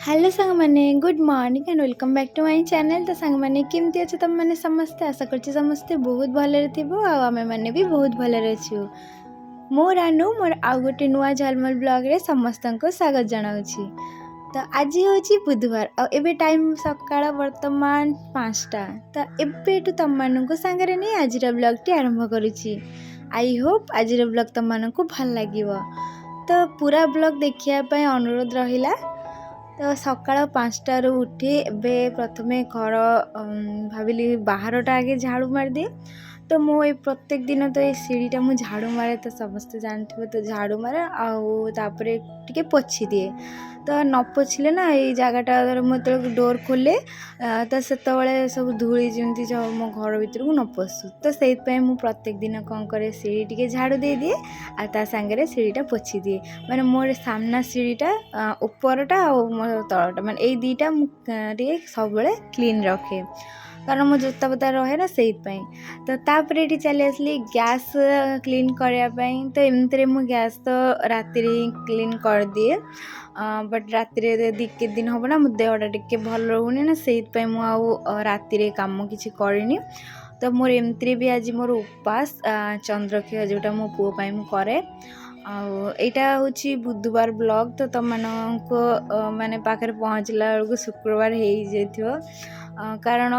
Hello सांगमाने good morning and welcome back to my channel. तो सांगमाने केमती अच्छे तुम मैंने समस्ते आशा कर समस्ते बहुत भलरे थो आमे मैंने भी बहुत भलरे अच्छु। मो रानू मोर आउ गोटे नुआ झालमल ब्लॉग रे समस्त को स्वागत जनाऊँगी। तो आज हूँ बुधवार आबे टाइम सकाळ वर्तमान 5टा। तो एबेठू तुम मानू सांगे नहीं आज ब्लॉग टी आरंभ करुच्ची। आई होप आज ब्लॉग तुम मानू भल लगे। तो पूरा ब्लॉग देखापी अनुरोध रहिला। तो सकाळ 5टारू उठी एबे प्रथमे घर भाविली बाहरटा आगे झाड़ू मारदिए। तो मो प्रत्येक दिन तो ये सीढ़ीटा मु झाड़ू मारे तो समस्ते जानते तो झाड़ू मारे आउे टिके पोछि दिए। तो न पोछिले ना ये जगटा मतलब डोर खोले तो से सब धूली जमी मो घर भर को न पशु। तो से प्रत्येक दिन कौन करे सीढ़ी टिके झाड़ू दे दिए आ सांगे सीढ़ीटा पोछि दिए। माने मोर सामना सीढ़ीटा उपरटा और मो तलटा माने ये दुईटा मुझे सब क्लीन रखे कारण मो जोता पता रहे ना से। तो तापर ये चली आसली गैस क्लीन करने। तो एमती मु गैस तो राति क्लीन कर दिए बट राति के दिन हम ना मो देहटा टिके भल रोनी ना से राति कम किसी करनी। तो मोर एमती भी आज मोर उपास चंद्रक्षय जोटा मो पुओ मु करे। आईटा हूँ बुधवार ब्लॉग। तो तुम मानक माने पाखे पहुँचला बेलू शुक्रवार हो जाइथिबो कारण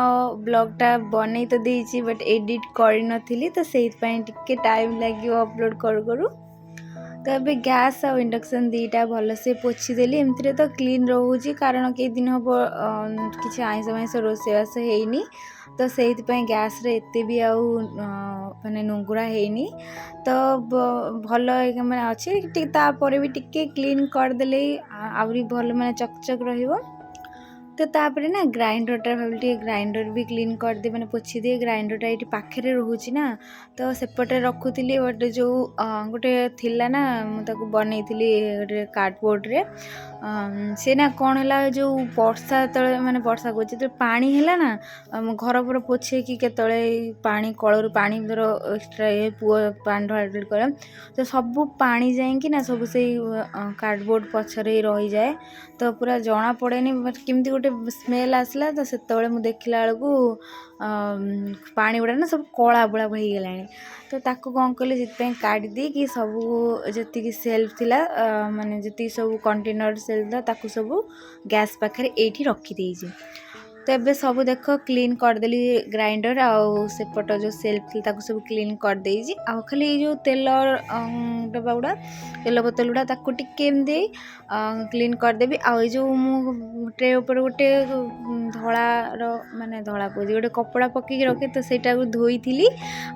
ब्लॉगटा बनै तो देइछि बट एडिट करि नथिली। तो सेइथपई टिके टाइम लागियो अपलोड करू। तो अबे गैस और इंडक्शन दीटा भल से पोछि देली। एमती तो क्लीन रोची कारण कई दिन हम किसी आइंस माइंस रोषेबास हैनी। तो से गैस रे एते भी माने नुंगुरा हैनी। तो भल माने अच्छे तापर भी टिके क्लीन करदेले आउरी भल माने चकचक रहिबो। तो तापर ना ग्राइंडरटा भाविली ग्राइंडर भी क्लीन कर दे मैंने पोछि दिए। ग्राइंडरटा ये पाखे रोची ना तो सेपटे रखुली बट जो गोटे थिला ना मुझे बनई गोटे कार्डबोर्ड रे से ना कौन है जो वर्षा तले माने वर्षा कहे तो पानी है ना घर पर पोछे कि केतले पानी कलर पानी धर एक्सट्रा पुओ पानी ढाल कर तो सब पानी जाइए ना सब से कार्डबोर्ड पछरे रही जाए। तो पूरा जना पड़ेनी केमती गोटे स्मेल आसला। तो से मुझे देखला बेलू पानी गुड़ा ना सब कला बड़ा होगला। तो ताको कौन कली से काट दी कि सब जी सेल्फ थिला माने जी सब कंटेनर सेल्फ था ताको सब गैस पाखे ये रखी। तो ये सब देख क्लीन करदेली ग्राइंडर आउ सेपट जो सेल्फ थी ताको सब क्लीन कर देइछि। आ खाली जो तेल डब्बा गुड़ा तेल बोतल गुड़ा ताको टिके एमती क्लीन करदेवी। आउ जो मु ट्रे ऊपर गोटे धଳାର माने धଳା कହୁଛି गोटे कपड़ा पकईकि रखे तो सेटा धोई थी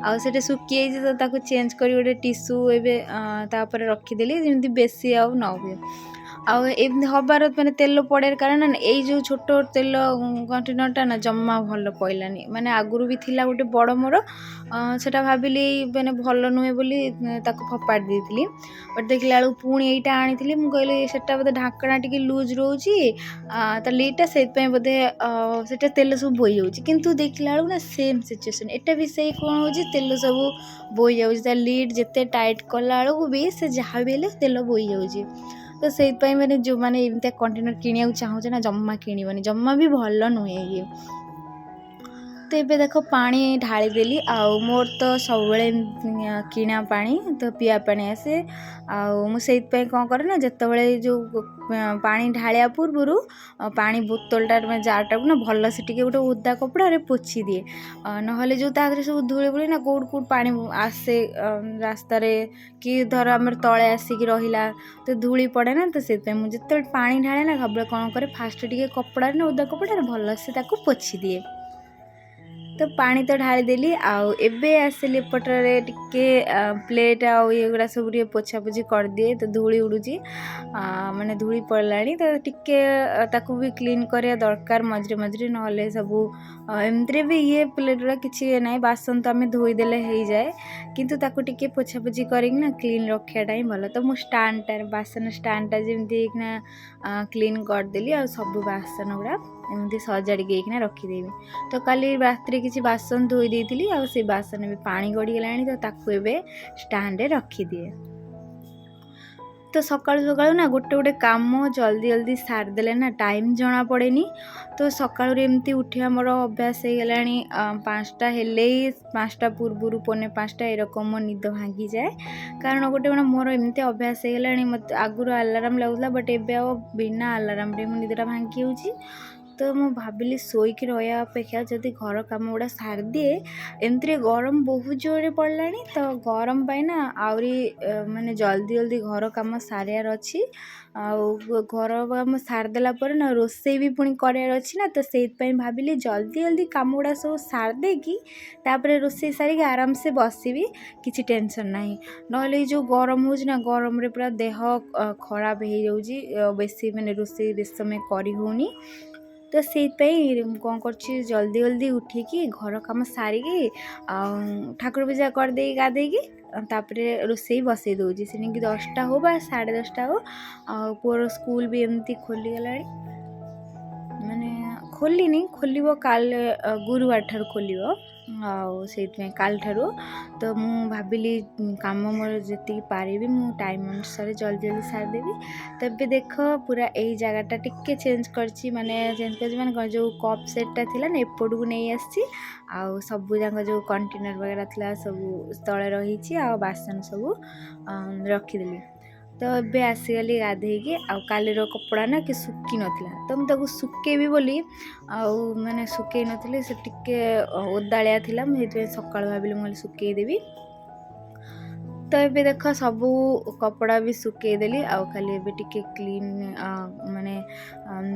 आउे सुखी तो ताको चेंज कर गोटे टिश्यू एवं रखीदेली जमी बेसी आउ न हुए। आमती हबार मैंने तेल पड़े कारण ना यही जो छोट तेल कंटेनरटा ना जमा भल पड़ानी माने आगुरी भी थिला गोटे बड़ मोर सेटा भाविली मैंने भल नुहे बोली फपाड़ देती बट देखला बेलू पुणी यहीटा आनी मुझे सेटा बोधे ढाकना टी लुज रोची तो लीटा से बोधे सेटा तेल सब बोई जाऊँगी किंतु देखला बेलू ना सेम सिचुएसन एटा भी से कौन हो तेल सब बोई जाऊँगी लीड जिते टाइट कला बेलू भी से जहाँ भी हेले तेल बोई जाऊँगी। तो से मैंने जो मैंने एमती कंटेनर किणा चाहूँ ना जमा किणवनी जमा भी भल नुहे ये। तो ये देख पानी ढाली देली आउ मोर तो सब किणा पानी तो पिया पानी आसे मुझे कौन करे ना जिते जो पानी ढालिया पूर्वर पानी बोतलटा जारटा को ना भल से टिके गोटे ओदा कपड़ा पोछि दिए ना जो तादे सब धूली बुली ना कौट कौट पानी आसे रास्तार कि धर आम तले आसिक रहा तो धूली पड़े ना। तो से मुझे पानी ढाले ना सब कौन करे फास्ट टिके कपड़ा ना ओदा कपड़ा भल से पोछि दिए। तो पानी तो ढाली देली आउ एबे आसिली एपटरे टिके प्लेट आउ ये गुड़ा सब पोछा पोछी कर दिए। तो धूली उड़ूची माने धूली पड़लानी तो टिके ताकू भी क्लीन करिया दरकार मझे मझे ना सब एमती भी ये प्लेट गुड़ा किसी ना बासन तो आम धोईदेले हो जाए किंतु ताकू टिके पोछा पोछी करना क्लीन रखाटा ही भल। तो मुझे स्टाण्डटा बासन स्टाण्डटा जमी क्लीन करदेली आ सब बासन गुड़ा एमती सजाड़ी रखीदेवी। तो काली रात्रि किसी बासन धोई देती आ से बासन भी पानी गड़गला तो ताकू एबे स्टाण्ड रखीदिए। तो सकाळु सकाळु ना गोटे गोटे काम जल्दी जल्दी सारिदेले ना टाइम जना पड़ेनी। तो सकाळु एमती उठिया मोर अभ्यास हो गलानी 5टा हेले 5टा पूर्व पौने 5टा एरकम मो निद भांगी जाए। कारण गोटे गोटे मोर एमती अभ्यास हो गलानी मत आगुर अलार्म लगुला बट एबे आ बिना अलार्म रे मो निदटा भांगी होउची। तो मु भाविली शोईकी रहा अपेक्षा जदि घर कम गुड़ा सारी दिए एमती गरम बहुत जोरे पड़लानी। तो गरम पाइना आहरी माने जल्दी जल्दी घर कम सारियार अच्छी घर कम सारिदेला ना रोषे भी पुणी करार अच्छी ना। तो से भाविली जल्दी जल्दी कम गुड़ा सब सारी तापर रोषे सारिक आराम से बसबी किसी टेंशन नहीं। नहले जो गरम हो ना गरम रे पूरा देह खराब हो जाऊँगी बेसी माने रोषे बेस समय करी होनी। तो से कौन कर जल्दी जल्दी उठिकी घर कम सारिकी ठाकुर पूजा करदे गाधेकी तापर रोषे बसई दूसरी से 10टा हो 10:30 हो। पुअर स्कूल भी एमती खोलीगला माने खोलनी खोल काल गुरुवार ठार खोल से काल ठारू। तो मु भाविली काम मोर जी पारि मु टाइम अनुसार जल्दी जल्दी सारिदेवी। तबे देख पूरा यही जगहटा टिके चेंज करची माने चेंज कर माने जो कप सेटटा थिला ना एपट को नहीं आसी आउ सब जाक जो कंटेनर वगैरह थिला सब तले रही आ बासन सब रखीदेली। तो ये आसीगली गाधेकी आउ कालीर कपड़ा ना कि सुखी नथिला तो मुझे सुखेबी बोली आउ माने सुखे नथिले से टिके ओदालिया थिला मुझे सकाळ भाविली मुझे सुखेदेवी। तो ये देख सबू कपड़ा भी सुखेदेली आउ खाली एबे टिके क्लीन माने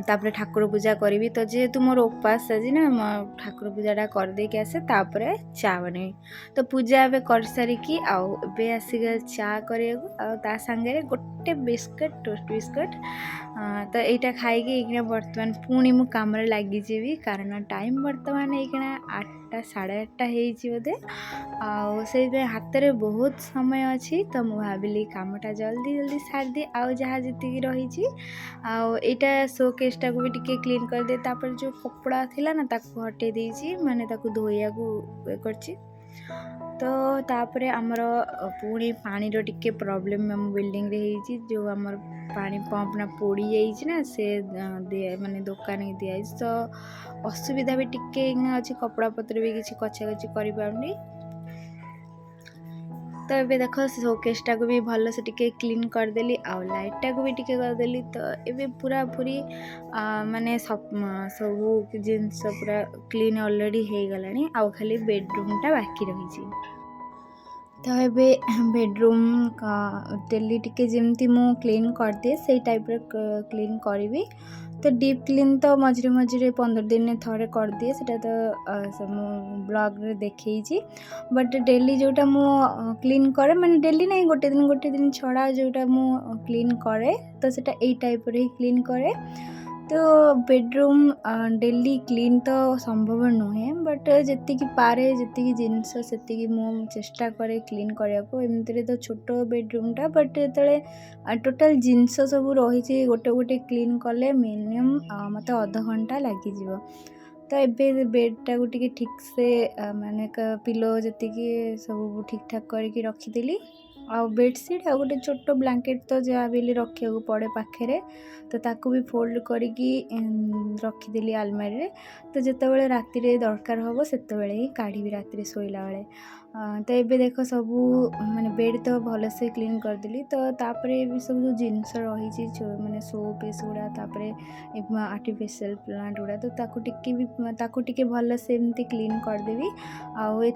तापर ठाकुर पूजा करी। तो जेहेतु मोर उपास आज ना ठाकुर पूजाटा करदेकी आसे तापर चा बने। तो पूजा ए कर सारिकी आउ एबे आसिक चा करा सांगे गोटे बिस्कुट टोस्ट बिस्कुट। तो यहाँ खाई बर्तमान पुणी मु कम लगी कारण टाइम बर्तमान ये 8टा 8:30 बोधे से हाथ में बहुत समय अच्छी। तो मु भाविली कामटा जल्दी जल्दी सारिदी आउ जहाँ जी रही आईटा शोकेसटा को भी टिके क्लीन कर दे। तापर जो कपड़ा थिला ना ताकू हटे देइछि माने ताकू धोइया को करछि। तो तापर आमर पुणी पानी रो टिके प्रॉब्लम आम बिल्डिंग रे हेछि जो आमर पानी पंप ना पोड़ी जाइछि ना से माने दुकान दिया। तो असुविधा भी टिके अच्छी कपड़ा पत्र भी किसी कछा कछी करि पाउनी। तो ये देख शोकेसटा को भी भल से टिके क्लीन करदेली आउ लाइटा को भी टिके करदेली। तो ये पूरा पूरी माने सब जिनस पूरा क्लीन ऑलरेडी हो गलानी आउ खाली बेडरूमटा बाकी रही। तो ये बेडरूम डेली टिके जमती मु क्लीन कर दिए से टाइप क्लीन करी। तो डीप क्लीन तो मझे मझे 15 दिन थोड़े कर दिए सेटा तो ब्लॉग रे देखी। बट डेली जोटा मु क्लीन करे माने डेली नहीं गोटे दिन छड़ा जोटा मु क्लीन करे तो सेटा ए टाइप रे क्लीन करे। तो बेडरूम डेली क्लीन तो संभव नुहे बट जी पारे जी जिनस से मु चेष्टा करे क्लीन करने को। एमती तो छोट बेडरूमटा बट जो टोटाल जिनस सब रही गोटे गोटे क्लीन कले मिनिमम मत आधा घंटा लगी। तो ये बेडटा को टिके ठीक से माने पिलो जी सब ठीक ठाक करके रखीदेली आउ बेडसीट आ गोटे छोट ब्लैंकेट तो जहाँ भी रखा पड़े पाखे। तो ताकू भी फोल्ड करके रखीदेली आलमारी रे। तो जितेबाला राति दरकार हम से ही काढ़ी राति शोला बेले। तो ये देख सबू माने बेड तो भल से क्लीन करदेली। तो तापर भी सब जो जिनस रही माने शो पीस गुड़ा तापर आर्टिफिशियल प्लांट गुड़ा तो ताकू टिके भल से एमती क्लीन करदेवी। आउ ये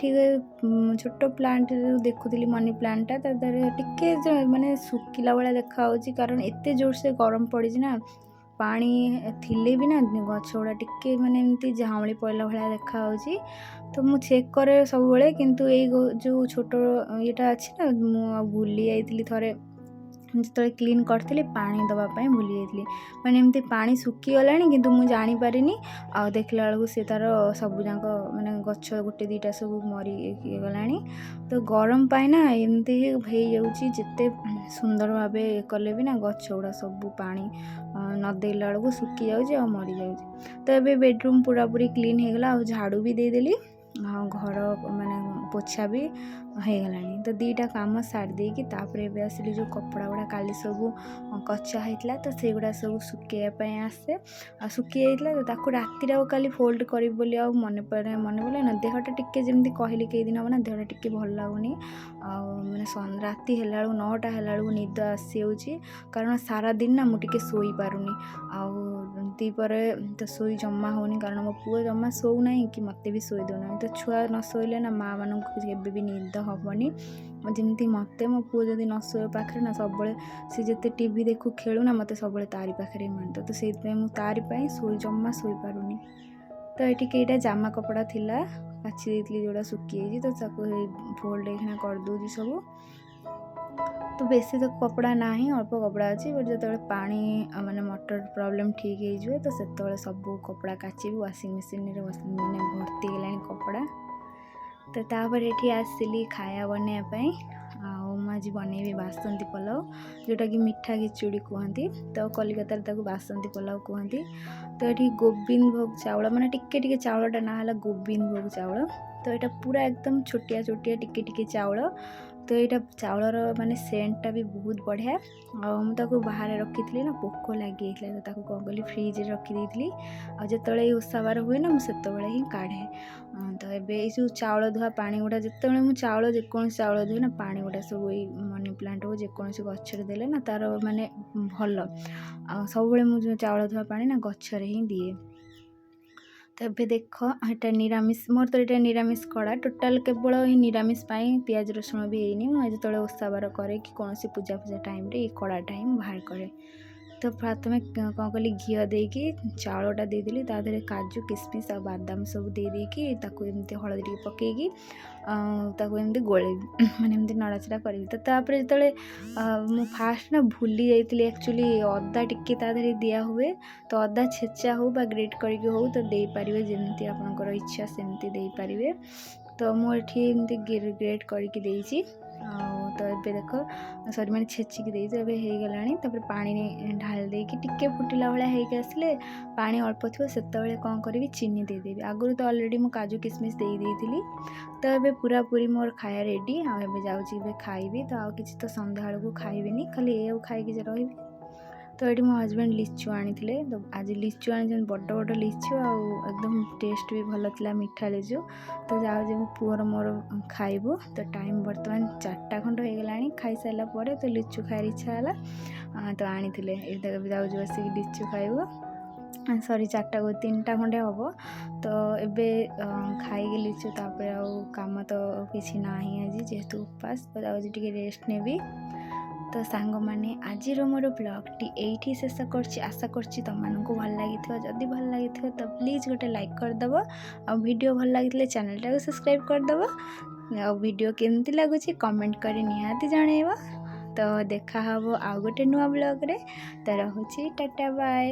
छोट प्लांट देखुली मनी प्लांटा टिके माने सुखिला भाया देखा कारण एत जोर से गरम पड़ी ना पानी थिले भी ना गछ गुड़ा टिके माने एमती झाऊली पड़ला भाया देखा। तो मु चेक करे सब बेले किंतु ये जो छोट येटा अच्छी ना मु भूली जाइली थरे जो क्लीन करी पानी दवापाई भूली जाइली माने एमती पानी सुखीगला किंतु मु जानी पारिनी आ देखला बेलू सी तार सब जाक माने गछ गोटे दुईटा सब मरी गलानी। तो गरम पाई ना एमती हो जाउची जिते सुंदर भाव कले भी ना गछ गुड़ा सब पानी न देला बेलू सुखी जाउची आ मरी जाउची। तो ये बेडरूम पूरा पूरी क्लीन हो गला आ झाड़ू भी देदेली घर माने पोछा भी ହେଇଗଲାଣି। ତ ଦୁଇଟା କାମ ସାରି ଦେଇକି ତାପରେ ଏବେ ଆସିଲି ଯେଉଁ କପଡ଼ା ଗୁଡ଼ା କାଲି ସବୁ କଚା ହେଇଥିଲା ତ ସେଗୁଡ଼ା ସବୁ ଶୁଖେଇବା ପାଇଁ ଆସେ। ଆଉ ଶୁଖି ଯାଇଥିଲା ତ ତାକୁ ରାତିରେ ଆଉ କାଲି ଫୋଲ୍ଡ କରିବି ବୋଲି ଆଉ ମନେ ପଡ଼ିଲା ନା। ଦେହଟା ଟିକେ ଯେମିତି କହିଲି କେଇଦିନ ହେବ ନା ଦେହଟା ଟିକେ ଭଲ ଲାଗୁନି। ଆଉ ମାନେ ରାତି ହେଲା ବେଳକୁ 9ଟା ହେଲା ବେଳକୁ ନିଦ ଆସିଯାଉଛି, କାରଣ ସାରାଦିନ ନା ମୁଁ ଟିକେ ଶୋଇପାରୁନି। ଆଉ ଦ୍ୱିପହରେ ତ ଶୋଇ ଜମା ହେଉନି, କାରଣ ମୋ ପୁଅ ଜମା ଶୋଉନାହିଁ କି ମୋତେ ବି ଶୋଇ ଦେଉନାହିଁ। ତ ଛୁଆ ନ ଶୋଇଲେ ନା ମାଆ ମାନଙ୍କୁ କେବେ ବି ନିଦ ହେବନି। ଯେମିତି ମୋତେ ମୋ ପୁଅ ଯଦି ନ ଶୋଇବ ପାଖରେ ନା, ସବୁବେଳେ ସେ ଯେତେ ଟିଭି ଦେଖୁ ଖେଳୁ ନା ମୋତେ ସବୁବେଳେ ତାରି ପାଖରେ ମାନିବ। ତ ସେଇଥିପାଇଁ ମୁଁ ତାରି ପାଇଁ ଜମା ଶୋଇପାରୁନି। ତ ଏଠି କେଇଟା ଜାମା କପଡ଼ା ଥିଲା କାଚି ଦେଇଥିଲି ଯେଉଁଟା ଶୁଖିଯାଇଛି, ତ ତାକୁ ଫୋଲ୍ଡ ଏଇଖିଣା କରିଦେଉଛି ସବୁ। ତ ବେଶୀ ତ କପଡ଼ା ନାହିଁ, ଅଳ୍ପ କପଡ଼ା ଅଛି। ବଟ୍ ଯେତେବେଳେ ପାଣି ମାନେ ମଟର ପ୍ରୋବ୍ଲେମ୍ ଠିକ୍ ହେଇଯିବ ତ ସେତେବେଳେ ସବୁ କପଡ଼ା କାଚିବି। ୱାସିଂ ମେସିନ୍ରେ ମାନେ ଭର୍ତ୍ତି ହେଇଗଲାଣି କପଡ଼ା। ତ ତାପରେ ଏଠି ଆସିଲି ଖାଇବା ବନେଇବା ପାଇଁ। ଆଉ ମୁଁ ଆଜି ବନେଇବି ବାସନ୍ତୀ ପଲାଉ, ଯେଉଁଟାକି ମିଠା ଖିଚୁଡ଼ି କୁହନ୍ତି। ତ କଲିକତାରେ ତାକୁ ବାସନ୍ତୀ ପଲାଉ କୁହନ୍ତି। ତ ଏଠି ଗୋବିନ୍ଦ ଭୋଗ ଚାଉଳ, ମାନେ ଟିକେ ଟିକେ ଚାଉଳଟା ନାଁ ହେଲା ଗୋବିନ୍ଦ ଭୋଗ ଚାଉଳ। ତ ଏଇଟା ପୁରା ଏକଦମ ଛୋଟିଆ ଛୋଟିଆ ଟିକେ ଟିକେ ଚାଉଳ। ତ ଏଇଟା ଚାଉଳର ମାନେ ସେଣ୍ଟଟା ବି ବହୁତ ବଢ଼ିଆ। ଆଉ ମୁଁ ତାକୁ ବାହାରେ ରଖିଥିଲି ନା, ପୋକ ଲାଗିଯାଇଥିଲା। ତ ତାକୁ କ'ଣ କଲି ଫ୍ରିଜ୍ରେ ରଖିଦେଇଥିଲି। ଆଉ ଯେତେବେଳେ ଏଇ ଓଷାବାର ହୁଏ ନା ମୁଁ ସେତେବେଳେ ହିଁ କାଢ଼େ। ତ ଏବେ ଏଇ ଯେଉଁ ଚାଉଳ ଧୁଆ ପାଣି ଗୁଡ଼ା, ଯେତେବେଳେ ମୁଁ ଯେକୌଣସି ଚାଉଳ ଧୁଏ ନା, ପାଣି ଗୁଡ଼ା ସବୁ ଏଇ ମନି ପ୍ଲାଣ୍ଟ ହଉ ଯେକୌଣସି ଗଛରେ ଦେଲେ ନା ତା'ର ମାନେ ଭଲ। ଆଉ ସବୁବେଳେ ମୁଁ ଯେଉଁ ଚାଉଳ ଧୁଆ ପାଣି ନା ଗଛରେ ହିଁ ଦିଏ। ତ ଏବେ ଦେଖ ଏଇଟା ନିରାମିଷ, ମୋର ତ ଏଇଟା ନିରାମିଷ କଡ଼ା ଟୋଟାଲ୍, କେବଳ ହିଁ ନିରାମିଷ ପାଇଁ ପିଆଜ ରସୁଣ ବି ହେଇନି। ମୁଁ ଯେତେବେଳେ ଓଷାବାର କରେ କି କୌଣସି ପୂଜା ଟାଇମ୍ରେ ଏଇ କଡ଼ାଟା ହିଁ ମୁଁ ବାହାର କରେ। ତ ପ୍ରଥମେ କ'ଣ କଲି, ଘିଅ ଦେଇକି ଚାଉଳଟା ଦେଇଦେଲି, ତା ଦେହରେ କାଜୁ କିସମିସ୍ ଆଉ ବାଦାମ ସବୁ ଦେଇକି ତାକୁ ଏମିତି ହଳଦୀ ଟିକେ ପକେଇକି ତାକୁ ଏମିତି ଗୋଳେଇବି, ମାନେ ଏମିତି ନଡ଼ାଚଡ଼ା କରିବି। ତ ତାପରେ ଯେତେବେଳେ ମୁଁ ଫାଷ୍ଟ ନା ଭୁଲି ଯାଇଥିଲି ଆକ୍ଚୁଆଲି ଅଦା ଟିକେ ତା ଦେହରେ ଦିଆ ହୁଏ। ତ ଅଦା ଛେଚା ହଉ ବା ଗ୍ରେଟ୍ କରିକି ହଉ ତ ଦେଇପାରିବେ, ଯେମିତି ଆପଣଙ୍କର ଇଚ୍ଛା ସେମିତି ଦେଇପାରିବେ। ତ ମୁଁ ଏଠି ଏମିତି ଗ୍ରେଟ୍ କରିକି ଦେଇଛି। ଆଉ ତ ଏବେ ଦେଖ ମାନେ ଛେଚିକି ଦେଇଛି, ଏବେ ହେଇଗଲାଣି। ତାପରେ ପାଣି ଢାଳି ଦେଇକି ଟିକେ ଫୁଟିଲା ଭଳିଆ ହେଇକି ଆସିଲେ, ପାଣି ଅଳ୍ପ ଥିବ, ସେତେବେଳେ କ'ଣ କରିବି, ଚିନି ଦେଇଦେବି। ଆଗରୁ ତ ଅଲରେଡ଼ି ମୁଁ କାଜୁ କିସମିସ୍ ଦେଇଥିଲି। ତ ଏବେ ପୁରାପୁରି ମୋର ଖାଇବା ରେଡ଼ି। ଆଉ ଏବେ ଯାଉଛି ଏବେ ଖାଇବି। ତ ଆଉ କିଛି ତ ସନ୍ଧ୍ୟାବେଳକୁ ଖାଇବିନି, ଖାଲି ଏଇଆକୁ ଖାଇକି ଯେ ରହିବି। ତ ଏଠି ମୋ ହଜବେଣ୍ଡ ଲିଚୁ ଆଣିଥିଲେ। ତ ଆଜି ଲିଚୁ ଆଣିଛନ୍ତି, ବଡ଼ ବଡ଼ ଲିଚୁ, ଆଉ ଏକଦମ ଟେଷ୍ଟ ବି ଭଲ ଥିଲା, ମିଠା ଲିଚୁ। ତ ଯାଉଛି ମୋ ପୁଅର ମୋର ଖାଇବୁ। ତ ଟାଇମ୍ ବର୍ତ୍ତମାନ 4ଟା ଖଣ୍ଡ ହେଇଗଲାଣି। ଖାଇସାରିଲା ପରେ ତ ଲିଚୁ ଖାଇବାର ଇଚ୍ଛା ହେଲା, ତ ଆଣିଥିଲେ। ଏବେ ଯାଉଛି ବସିକି ଲିଚୁ ଖାଇବୁ। ସରି 4ଟାକୁ 3ଟା ଖଣ୍ଡେ ହେବ। ତ ଏବେ ଖାଇକି ଲିଚୁ, ତାପରେ ଆଉ କାମ ତ କିଛି ନାହିଁ ଆଜି ଯେହେତୁ ଉପାସ। ତ ଯାଉଛି ଟିକେ ରେଷ୍ଟ ନେବି। ତ ସାଙ୍ଗମାନେ ଆଜିର ମୋର ବ୍ଲଗ୍ଟି ଏଇଠି ଶେଷ କରୁଛି। ଆଶା କରୁଛି ତୁମମାନଙ୍କୁ ଭଲ ଲାଗିଥିବ। ଯଦି ଭଲ ଲାଗିଥିବ ତ ପ୍ଲିଜ୍ ଗୋଟେ ଲାଇକ୍ କରିଦେବ। ଆଉ ଭିଡ଼ିଓ ଭଲ ଲାଗିଥିଲେ ଚ୍ୟାନେଲଟାକୁ ସବସ୍କ୍ରାଇବ୍ କରିଦେବ। ଆଉ ଭିଡ଼ିଓ କେମିତି ଲାଗୁଛି କମେଣ୍ଟ କରି ନିହାତି ଜଣାଇବ। ତ ଦେଖା ହେବ ଆଉ ଗୋଟେ ନୂଆ ବ୍ଲଗ୍ରେ। ତ ରହୁଛି, ଟାଟା ବାଏ।